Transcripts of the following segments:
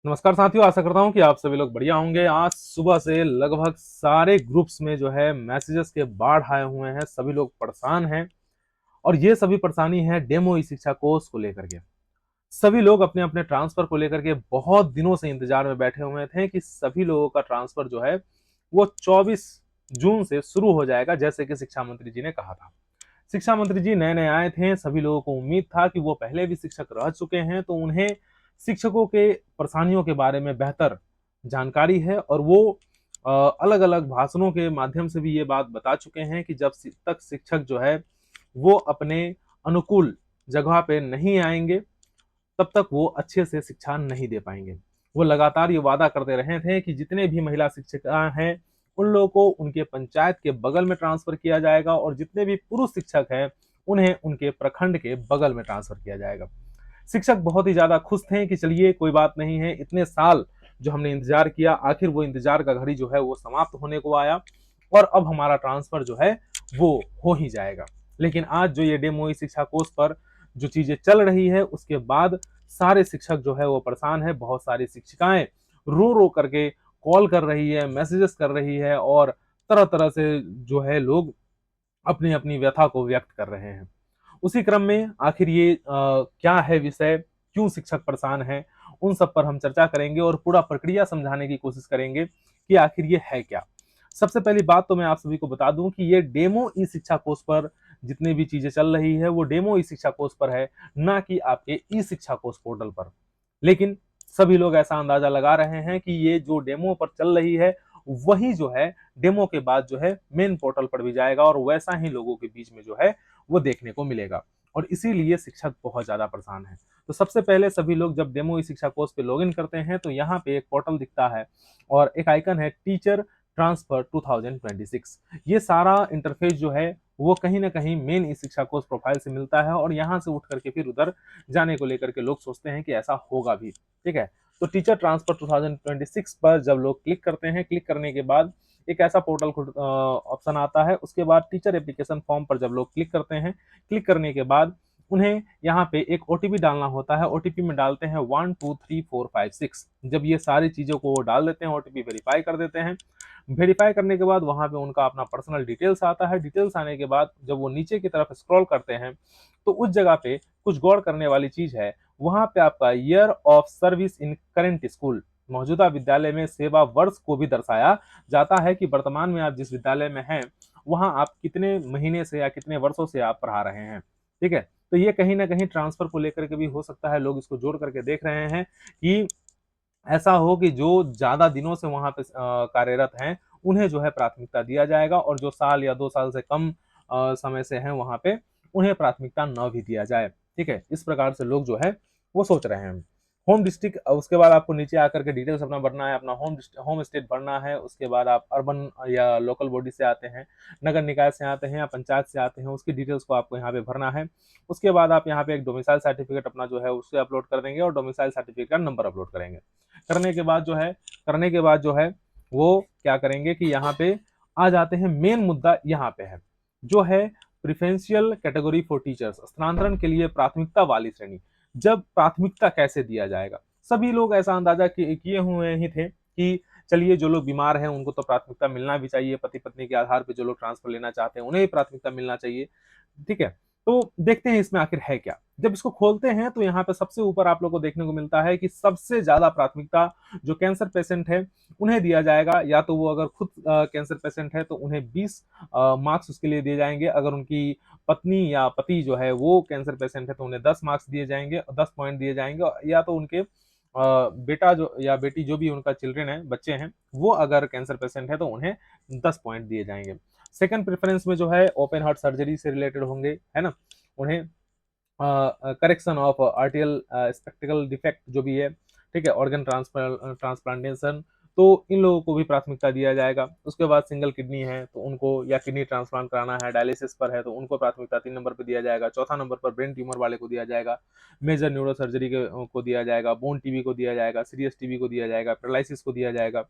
नमस्कार साथियों, आशा करता हूँ कि आप सभी लोग बढ़िया होंगे। आज सुबह से लगभग सारे ग्रुप्स में जो है मैसेजेस के बाढ़ आए हुए हैं। सभी लोग परेशान हैं और ये सभी परेशानी है डेमो ई शिक्षा कोर्स को लेकर के। सभी लोग अपने अपने ट्रांसफर को लेकर के बहुत दिनों से इंतजार में बैठे हुए थे कि सभी लोगों का ट्रांसफर जो है वो 24 जून से शुरू हो जाएगा, जैसे कि शिक्षा मंत्री जी ने कहा था। शिक्षा मंत्री जी नए नए आए थे, सभी लोगों को उम्मीद था कि वो पहले भी शिक्षक रह चुके हैं तो उन्हें शिक्षकों के परेशानियों के बारे में बेहतर जानकारी है और वो अलग अलग भाषणों के माध्यम से भी ये बात बता चुके हैं कि जब तक शिक्षक जो है वो अपने अनुकूल जगह पे नहीं आएंगे तब तक वो अच्छे से शिक्षा नहीं दे पाएंगे। वो लगातार ये वादा करते रहे थे कि जितने भी महिला शिक्षिका हैं उन लोगों को उनके पंचायत के बगल में ट्रांसफर किया जाएगा और जितने भी पुरुष शिक्षक हैं उन्हें उनके प्रखंड के बगल में ट्रांसफर किया जाएगा। शिक्षक बहुत ही ज्यादा खुश थे कि चलिए कोई बात नहीं है, इतने साल जो हमने इंतजार किया आखिर वो इंतजार का घड़ी जो है वो समाप्त होने को आया और अब हमारा ट्रांसफर जो है वो हो ही जाएगा। लेकिन आज जो ये डेमो शिक्षा कोर्स पर जो चीजें चल रही है उसके बाद सारे शिक्षक जो है वो परेशान है। बहुत सारी शिक्षिकाएं रो रो करके कॉल कर रही है, मैसेजेस कर रही है और तरह तरह से जो है लोग अपनी अपनी व्यथा को व्यक्त कर रहे हैं। उसी क्रम में आखिर ये क्या है विषय, क्यों शिक्षक परेशान है, उन सब पर हम चर्चा करेंगे और पूरा प्रक्रिया समझाने की कोशिश करेंगे कि आखिर ये है क्या। सबसे पहली बात तो मैं आप सभी को बता दूं कि ये डेमो ई शिक्षा कोर्स पर जितनी भी चीजें चल रही है वो डेमो ई शिक्षा कोर्स पर है, ना कि आपके ई शिक्षा कोर्स पोर्टल पर। लेकिन सभी लोग ऐसा अंदाजा लगा रहे हैं कि ये जो डेमो पर चल रही है वही जो है डेमो के बाद जो है मेन पोर्टल पर भी जाएगा और वैसा ही लोगों के बीच में जो है वो देखने को मिलेगा और इसीलिए शिक्षक बहुत ज्यादा परेशान है। तो सबसे पहले सभी लोग जब डेमो ई शिक्षा कोर्स पे लॉगिन करते हैं तो यहाँ पे एक पोर्टल दिखता है और एक आइकन है टीचर ट्रांसफर 2026। ये सारा इंटरफेस जो है वो कहीं ना कहीं मेन ई शिक्षा कोर्स प्रोफाइल से मिलता है और यहाँ से उठ करके फिर उधर जाने को लेकर के लोग सोचते हैं कि ऐसा होगा भी। ठीक है, तो टीचर ट्रांसफर 2026 पर जब लोग क्लिक करते हैं, क्लिक करने के बाद एक ऐसा पोर्टल ऑप्शन आता है। उसके बाद टीचर एप्लीकेशन फॉर्म पर जब लोग क्लिक करते हैं, क्लिक करने के बाद उन्हें यहाँ पे एक ओटीपी डालना होता है। ओटीपी में डालते हैं 123456। जब ये सारी चीजों को वो डाल देते हैं, ओटीपी वेरीफाई कर देते हैं। वेरीफाई करने के बाद वहां पे उनका अपना पर्सनल डिटेल्स आता है। डिटेल्स आने के बाद जब वो नीचे की तरफ स्क्रॉल करते हैं तो उस जगह पे कुछ गौर करने वाली चीज है। वहां पे आपका year of service in current school, मौजूदा विद्यालय में सेवा वर्ष को भी दर्शाया जाता है कि वर्तमान में आप जिस विद्यालय में हैं वहां आप कितने महीने से या कितने वर्षों से आप पढ़ा रहे हैं। ठीक है, तो ये कहीं ना कहीं ट्रांसफर को लेकर के भी हो सकता है, लोग इसको जोड़ करके देख रहे हैं कि ऐसा हो कि जो ज्यादा दिनों से वहां पे कार्यरत हैं उन्हें जो है प्राथमिकता दिया जाएगा और जो साल या 2 साल से कम समय से हैं वहां पे उन्हें प्राथमिकता न भी दिया जाए। ठीक है, इस प्रकार से लोग जो है वो सोच रहे हैं। होम डिस्ट्रिक्ट, उसके बाद आपको नीचे आकर के डिटेल्स अपना भरना है, अपना होम स्टेट भरना है। उसके बाद आप अर्बन या लोकल बॉडी से आते हैं, नगर निकाय से आते हैं या पंचायत से आते हैं, उसकी डिटेल्स को आपको यहाँ पे भरना है। उसके बाद आप यहाँ पे एक डोमिसाइल सर्टिफिकेट अपना जो है उससे अपलोड कर देंगे और डोमिसाइल सर्टिफिकेट का नंबर अपलोड करेंगे। करने के बाद जो है वो क्या करेंगे कि यहाँ पे आ जाते हैं। मेन मुद्दा यहाँ पे है जो है प्रिफरेंशियल कैटेगरी फॉर टीचर्स, स्थानांतरण के लिए प्राथमिकता वाली श्रेणी। जब प्राथमिकता कैसे दिया जाएगा, सभी लोग ऐसा अंदाजा किए हुए ही थे कि चलिए जो लोग बीमार हैं उनको तो प्राथमिकता मिलना भी चाहिए, पति पत्नी के आधार पर जो लोग ट्रांसफर लेना चाहते हैं उन्हें भी प्राथमिकता मिलना चाहिए। ठीक है, तो देखते हैं इसमें आखिर है क्या। जब इसको खोलते हैं तो यहाँ पे सबसे ऊपर आप लोग को देखने को मिलता है कि सबसे ज्यादा प्राथमिकता जो कैंसर पेशेंट है उन्हें दिया जाएगा। या तो वो अगर खुद कैंसर पेशेंट है तो उन्हें 20 मार्क्स उसके लिए दिए जाएंगे। अगर उनकी पत्नी या पति जो है वो कैंसर पेशेंट है तो उन्हें 10 मार्क्स दिए जाएंगे, 10 पॉइंट दिए जाएंगे। या तो उनके बेटा जो या बेटी जो भी उनका चिल्ड्रन है, बच्चे हैं, वो अगर कैंसर पेशेंट है तो उन्हें 10 पॉइंट दिए जाएंगे। सेकंड प्रेफरेंस में जो है ओपन हार्ट सर्जरी से रिलेटेड होंगे, है ना, उन्हें करेक्शन ऑफ आर्टियल स्पेक्टिकल डिफेक्ट जो भी है, ठीक है, ऑर्गन ट्रांसप्लांटेशन, तो इन लोगों को भी प्राथमिकता दिया जाएगा। उसके बाद सिंगल किडनी है तो उनको, या किडनी ट्रांसप्लांट कराना है, डायलिसिस पर है तो उनको प्राथमिकता 3 नंबर पर दिया जाएगा। चौथा नंबर पर ब्रेन ट्यूमर वाले को दिया जाएगा, मेजर न्यूरो सर्जरी को दिया जाएगा, बोन टीबी को दिया जाएगा, सीरियस टीबी को दिया जाएगा, पैरालिसिस को दिया जाएगा।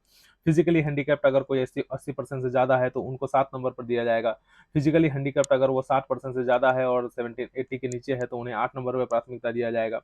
फिजिकली हैंडीकैप्ट अगर कोई 80% से ज्यादा है तो उनको 7 नंबर पर दिया जाएगा। फिजिकली हैंडीकैप्ट अगर वो 60% से ज्यादा है और 70-80 के नीचे है तो उन्हें 8 नंबर पर प्राथमिकता दिया जाएगा।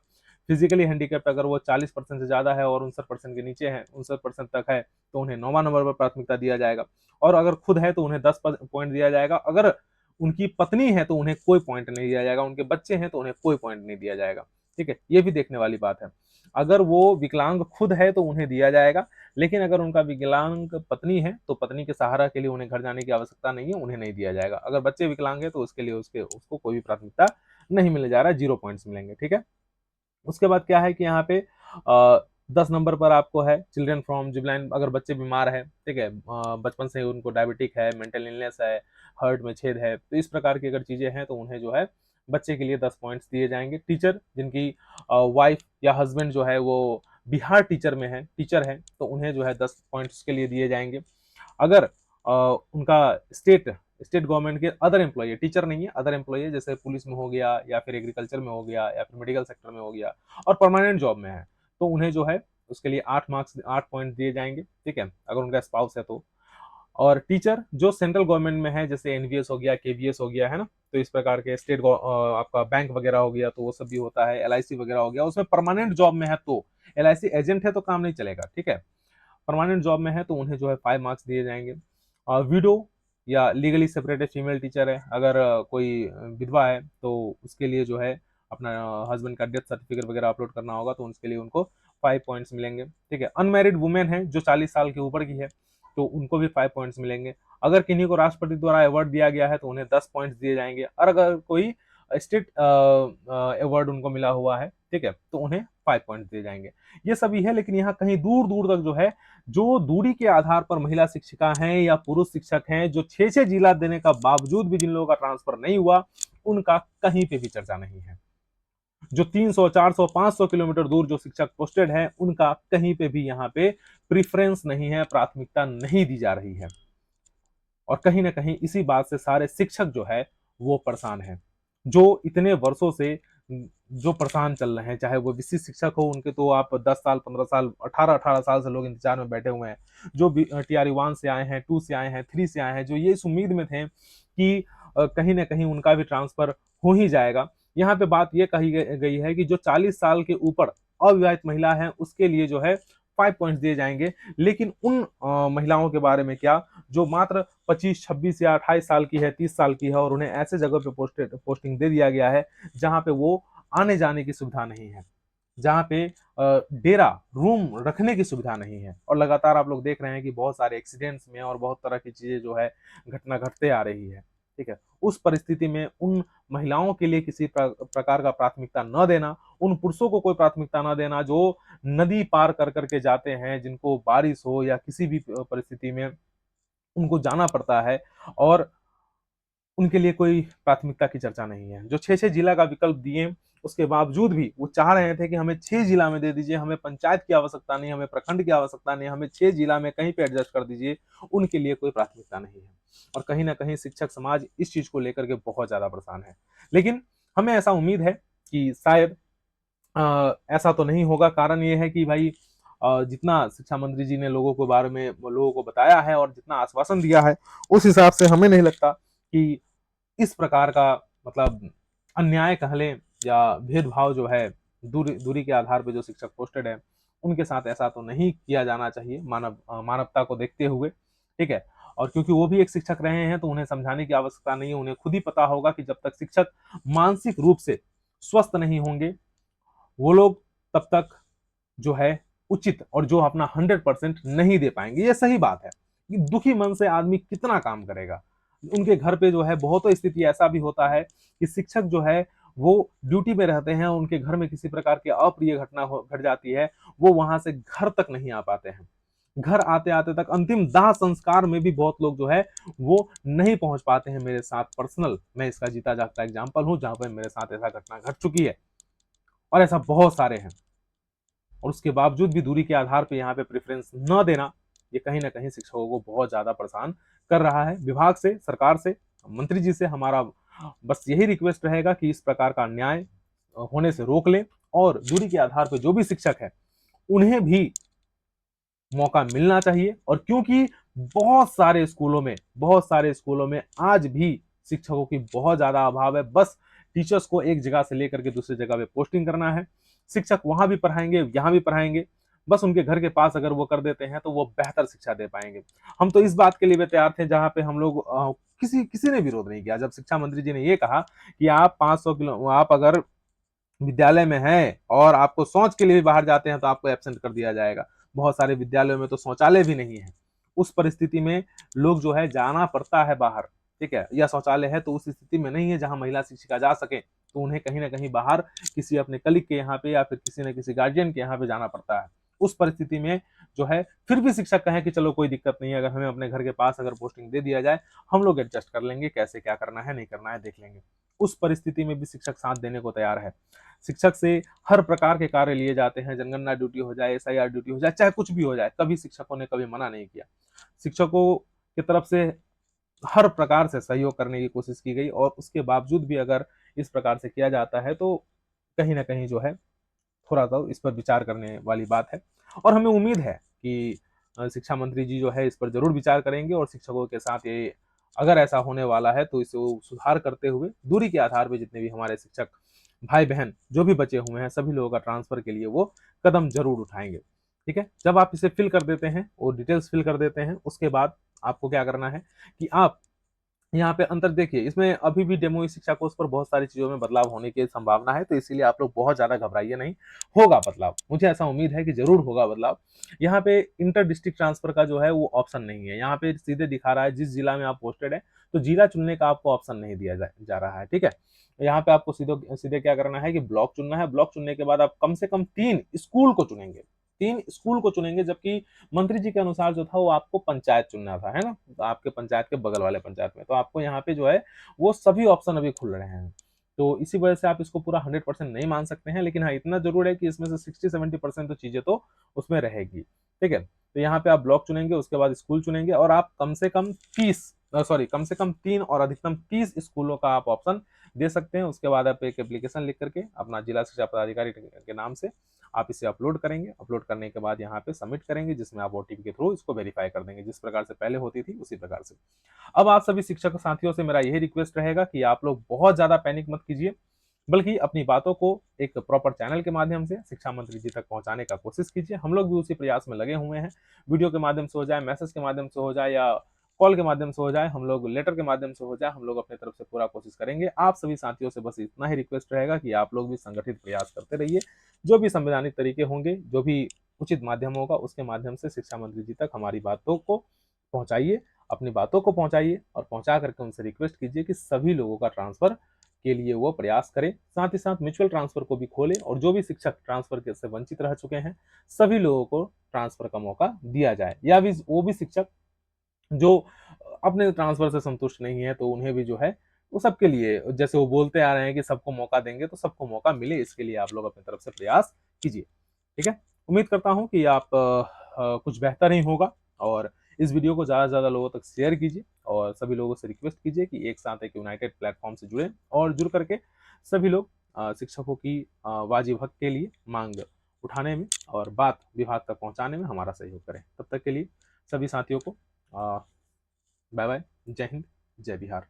फिजिकली हैंडीकैप्ट अगर वो 40% से ज्यादा है और 59% के नीचे है, 59% तक है, तो उन्हें 9वां नंबर पर प्राथमिकता दिया जाएगा। और अगर खुद है तो उन्हें 10 पॉइंट दिया जाएगा। अगर उनकी पत्नी है तो उन्हें कोई पॉइंट नहीं दिया जाएगा। उनके बच्चे हैं तो उन्हें कोई पॉइंट नहीं दिया जाएगा। ठीक है, ये भी देखने वाली बात है। अगर वो विकलांग खुद है तो उन्हें दिया जाएगा, लेकिन अगर उनका विकलांग पत्नी है तो पत्नी के सहारा के लिए उन्हें घर जाने की आवश्यकता नहीं है, उन्हें नहीं दिया जाएगा। अगर बच्चे विकलांग है तो उसके लिए उसको कोई भी प्राथमिकता नहीं मिलने जा रहा है, 0 पॉइंट्स मिलेंगे। ठीक है, उसके बाद क्या है कि यहाँ पे 10 नंबर पर आपको है चिल्ड्रन फ्रॉम जुबलाइन। अगर बच्चे बीमार है, ठीक है, बचपन से उनको डायबिटिक है, मेंटल इलनेस है, हार्ट में छेद है, तो इस प्रकार की अगर चीजें हैं तो उन्हें जो है बच्चे के लिए 10 पॉइंट्स दिए जाएंगे। टीचर जिनकी वाइफ या हस्बैंड जो है वो बिहार टीचर है तो उन्हें जो है 10 पॉइंट्स के लिए दिए जाएंगे। अगर उनका स्टेट स्टेट गवर्नमेंट के अदर एम्प्लॉय, टीचर नहीं है, अदर एम्प्लॉय जैसे पुलिस में हो गया या फिर एग्रीकल्चर में हो गया या फिर मेडिकल सेक्टर में हो गया और परमानेंट जॉब में है, तो उन्हें जो है उसके लिए 8 पॉइंट दिए जाएंगे। ठीक है, अगर उनका स्पाउस है तो। और टीचर जो सेंट्रल गवर्नमेंट में है, जैसे एनवीएस हो गया, केवीएस हो गया, है ना, तो इस प्रकार के स्टेट आपका बैंक वगैरह हो गया तो वो सब भी होता है, एलआईसी वगैरह हो गया, उसमें परमानेंट जॉब में है तो, एलआईसी एजेंट है तो काम नहीं चलेगा। ठीक है, परमानेंट जॉब में है तो उन्हें जो है 5 मार्क्स दिए जाएंगे। विडो या लीगली सेपरेटेड फीमेल टीचर है, अगर कोई विधवा है तो उसके लिए जो है अपना हस्बैंड का डेथ सर्टिफिकेट वगैरह अपलोड करना होगा तो उसके लिए उनको 5 पॉइंट्स मिलेंगे। ठीक है, अनमैरिड वुमेन है जो 40 साल के ऊपर की है तो उनको भी 5 पॉइंट्स मिलेंगे। अगर किन्हीं को राष्ट्रपति द्वारा अवार्ड दिया गया है तो उन्हें 10 पॉइंट्स दिए जाएंगे। और अगर कोई स्टेट अवार्ड उनको मिला हुआ है, ठीक है, तो उन्हें 5 पॉइंट्स दिए जाएंगे। ये सभी है, लेकिन यहाँ कहीं दूर दूर तक जो है, जो दूरी के आधार पर महिला शिक्षिका हैं या पुरुष शिक्षक हैं, जो 6-6 जिला देने का बावजूद भी जिन लोगों का ट्रांसफर नहीं हुआ, उनका कहीं पे भी चर्चा नहीं है। जो 300, 400, 500 किलोमीटर दूर जो शिक्षक पोस्टेड है, उनका कहीं पे भी यहाँ पे प्रिफरेंस नहीं है, प्राथमिकता नहीं दी जा रही है। और कहीं ना कहीं इसी बात से सारे शिक्षक जो है वो परेशान हैं, जो इतने वर्षों से जो परेशान चल रहे हैं। चाहे वो विशिष्ट शिक्षक हो, उनके तो आप 10 साल, 15 साल, 18-18 साल से लोग इंतजार में बैठे हुए हैं। जो TRE 1 से आए हैं, 2 से आए हैं, 3 से आए हैं, जो ये इस उम्मीद में थे कि कहीं ना कहीं उनका भी ट्रांसफर हो ही जाएगा। यहाँ पे बात ये कही गई है कि जो 40 साल के ऊपर अविवाहित महिला है उसके लिए जो है 5 पॉइंट्स दिए जाएंगे। लेकिन उन महिलाओं के बारे में क्या, जो मात्र 25, 26 या 28 साल की है, 30 साल की है और उन्हें ऐसे जगह पे पोस्टिंग दे दिया गया है जहां पे वो आने जाने की सुविधा नहीं है, जहां पे डेरा रूम रखने की सुविधा नहीं है। और लगातार आप लोग देख रहे हैं कि बहुत सारे एक्सीडेंट्स में और बहुत तरह की चीजें जो है घटना घटते आ रही है। ठीक है, उस परिस्थिति में उन महिलाओं के लिए किसी प्रकार का प्राथमिकता न देना, उन पुरुषों को कोई प्राथमिकता न देना जो नदी पार कर करके जाते हैं, जिनको बारिश हो या किसी भी परिस्थिति में उनको जाना पड़ता है, और उनके लिए कोई प्राथमिकता की चर्चा नहीं है। जो 6-6 जिला का विकल्प दिए उसके बावजूद भी वो चाह रहे थे कि हमें 6 जिला में दे दीजिए, हमें पंचायत की आवश्यकता नहीं, हमें प्रखंड की आवश्यकता नहीं, हमें 6 जिला में कहीं पे एडजस्ट कर दीजिए, उनके लिए कोई प्राथमिकता नहीं है। और कहीं ना कहीं शिक्षक समाज इस चीज को लेकर के बहुत ज्यादा परेशान है। लेकिन हमें ऐसा उम्मीद है कि शायद ऐसा तो नहीं होगा। कारण ये है कि भाई जितना शिक्षा मंत्री जी ने लोगों को बताया है और जितना आश्वासन दिया है, उस हिसाब से हमें नहीं लगता कि इस प्रकार का मतलब अन्याय कह लें या भेदभाव जो है दूरी दूरी के आधार पर जो शिक्षक पोस्टेड है उनके साथ ऐसा तो नहीं किया जाना चाहिए, मानवता को देखते हुए। ठीक है, और क्योंकि वो भी एक शिक्षक रहे हैं तो उन्हें समझाने की आवश्यकता नहीं है। उन्हें खुद ही पता होगा कि जब तक शिक्षक मानसिक रूप से स्वस्थ नहीं होंगे, वो लोग तब तक जो है उचित और जो अपना 100% नहीं दे पाएंगे। ये सही बात है कि दुखी मन से आदमी कितना काम करेगा। उनके घर पे जो है बहुत स्थिति ऐसा भी होता है कि शिक्षक जो है वो ड्यूटी में रहते हैं, उनके घर में किसी प्रकार की अप्रिय घटना घट जाती है, वो वहां से घर तक नहीं आ पाते हैं। घर आते आते तक अंतिम दाह संस्कार में भी बहुत लोग जो है वो नहीं पहुंच पाते हैं। मेरे साथ पर्सनल, मैं इसका जीता जागता एग्जाम्पल हूं जहां पर मेरे साथ ऐसा घटना घट चुकी है और ऐसा बहुत सारे हैं। और उसके बावजूद भी दूरी के आधार पर यहाँ पे प्रेफरेंस न देना, ये कहीं ना कहीं शिक्षकों को बहुत ज्यादा परेशान कर रहा है। विभाग से, सरकार से, मंत्री जी से हमारा बस यही रिक्वेस्ट रहेगा कि इस प्रकार का अन्याय होने से रोक ले और दूरी के आधार पर जो भी शिक्षक है उन्हें भी मौका मिलना चाहिए। और क्योंकि बहुत सारे स्कूलों में आज भी शिक्षकों की बहुत ज्यादा अभाव है, बस टीचर्स को एक जगह से लेकर के दूसरी जगह पे पोस्टिंग करना है। शिक्षक वहां भी पढ़ाएंगे, यहाँ भी पढ़ाएंगे। बस उनके घर के पास अगर वो कर देते हैं तो वो बेहतर शिक्षा दे पाएंगे। हम तो इस बात के लिए भी तैयार थे जहां पे हम लोग किसी किसी ने विरोध नहीं किया, जब शिक्षा मंत्री जी ने ये कहा कि आप 500 किलो, आप अगर विद्यालय में हैं और आपको शौच के लिए भी बाहर जाते हैं तो आपको एब्सेंट कर दिया जाएगा। बहुत सारे विद्यालयों में तो शौचालय भी नहीं है। उस परिस्थिति में लोग जो है जाना पड़ता है बाहर, ठीक है, या शौचालय है तो उस स्थिति में नहीं है जहां महिला शिक्षिका जा सके, तो उन्हें कहीं ना कहीं बाहर किसी अपने कलीग के यहाँ पे या फिर किसी न किसी गार्जियन के यहाँ पे जाना पड़ता है। उस परिस्थिति में जो है फिर भी शिक्षक कहें कि चलो कोई दिक्कत नहीं है, अगर हमें अपने घर के पास अगर पोस्टिंग दे दिया जाए, हम लोग एडजस्ट कर लेंगे, कैसे क्या करना है नहीं करना है देख लेंगे। उस परिस्थिति में भी शिक्षक साथ देने को तैयार है। शिक्षक से हर प्रकार के कार्य लिए जाते हैं, जनगणना ड्यूटी हो जाए, एसआईआर ड्यूटी हो जाए, चाहे कुछ भी हो जाए, कभी शिक्षकों ने कभी मना नहीं किया। शिक्षकों की तरफ से हर प्रकार से सहयोग करने की कोशिश की गई, और उसके बावजूद भी अगर इस प्रकार से किया जाता है तो कहीं ना कहीं जो है थोड़ा सा इस पर विचार करने वाली बात है। और हमें उम्मीद है कि शिक्षा मंत्री जी जो है इस पर जरूर विचार करेंगे, और शिक्षकों के साथ ये अगर ऐसा होने वाला है तो इसे वो सुधार करते हुए दूरी के आधार पर जितने भी हमारे शिक्षक भाई बहन जो भी बचे हुए हैं सभी लोगों का ट्रांसफर के लिए वो कदम जरूर उठाएंगे। ठीक है, जब आप इसे फिल कर देते हैं और डिटेल्स फिल कर देते हैं, उसके बाद आपको क्या करना है कि आप यहाँ पे अंतर देखिए, इसमें अभी भी डेमो ई शिक्षा कोर्स पर बहुत सारी चीजों में बदलाव होने की संभावना है, तो इसीलिए आप लोग बहुत ज्यादा घबराइए नहीं, होगा बदलाव, मुझे ऐसा उम्मीद है कि जरूर होगा बदलाव। यहाँ पे इंटर डिस्ट्रिक्ट ट्रांसफर का जो है वो ऑप्शन नहीं है, यहाँ पे सीधे दिखा रहा है जिस जिला में आप पोस्टेड है, तो जिला चुनने का आपको ऑप्शन नहीं दिया जा रहा है। ठीक है, यहाँ पे आपको सीधे सीधे क्या करना है कि ब्लॉक चुनना है, ब्लॉक चुनने के बाद आप कम से कम 3 स्कूल को चुनेंगे, 3 स्कूल को चुनेंगे, जबकि मंत्री जी के अनुसार जो था वो आपको पंचायत चुनना था, है ना, तो आपके पंचायत के बगल वाले पंचायत में, तो आपको यहाँ पे जो है वो सभी ऑप्शन अभी खुल रहे हैं। तो इसी वजह से आप इसको पूरा 100% नहीं मान सकते हैं, लेकिन हाँ इतना जरूर है कि इसमें से 60-70% तो चीजें तो उसमें रहेगी। ठीक है, तो यहाँ पे आप ब्लॉक चुनेंगे, उसके बाद स्कूल चुनेंगे, और आप कम से कम 3 और अधिकतम 30 स्कूलों का आप ऑप्शन दे सकते हैं। उसके बाद आप एक एप्लीकेशन लिख करके अपना जिला शिक्षा पदाधिकारी के नाम से आप इसे अपलोड करेंगे, अपलोड करने के बाद यहाँ पे सबमिट करेंगे, जिसमें आप ओटीपी के थ्रू इसको वेरीफाई कर देंगे, जिस प्रकार से पहले होती थी उसी प्रकार से। अब आप सभी शिक्षक साथियों से मेरा यही रिक्वेस्ट रहेगा कि आप लोग बहुत ज्यादा पैनिक मत कीजिए, बल्कि अपनी बातों को एक प्रॉपर चैनल के माध्यम से शिक्षा मंत्री जी तक पहुंचाने का कोशिश कीजिए। हम लोग भी उसी प्रयास में लगे हुए हैं, वीडियो के माध्यम से हो जाए, मैसेज के माध्यम से हो जाए, या कॉल के माध्यम से हो जाए, हम लोग लेटर के माध्यम से हो जाए, हम लोग अपनी तरफ से पूरा कोशिश करेंगे। आप सभी साथियों से बस इतना ही रिक्वेस्ट रहेगा कि आप लोग भी संगठित प्रयास करते रहिए, जो भी संवैधानिक तरीके होंगे, जो भी उचित माध्यम होगा, उसके माध्यम से शिक्षा मंत्री जी तक हमारी बातों को पहुंचाइए, अपनी बातों को पहुंचाइए, और पहुंचा करके उनसे रिक्वेस्ट कीजिए कि सभी लोगों का ट्रांसफर के लिए वो प्रयास करें। साथ ही साथ म्यूचुअल ट्रांसफर को भी खोलें, और जो भी शिक्षक ट्रांसफर से वंचित रह चुके हैं सभी लोगों को ट्रांसफर का मौका दिया जाए, या भी वो भी शिक्षक जो अपने ट्रांसफर से संतुष्ट नहीं है तो उन्हें भी जो है वो सबके लिए, जैसे वो बोलते आ रहे हैं कि सबको मौका देंगे, तो सबको मौका मिले, इसके लिए आप लोग अपनी तरफ से प्रयास कीजिए। ठीक है, उम्मीद करता हूं कि आप कुछ बेहतर ही होगा, और इस वीडियो को ज़्यादा से ज़्यादा लोगों तक शेयर कीजिए, और सभी लोगों से रिक्वेस्ट कीजिए कि एक साथ एक यूनाइटेड प्लेटफॉर्म से जुड़े, और जुड़ करके सभी लोग शिक्षकों की वाजिब हक के लिए मांग उठाने में और बात विभाग तक पहुंचाने में हमारा सहयोग करें। तब तक के लिए सभी साथियों को बाय बाय, जय हिंद, जय बिहार।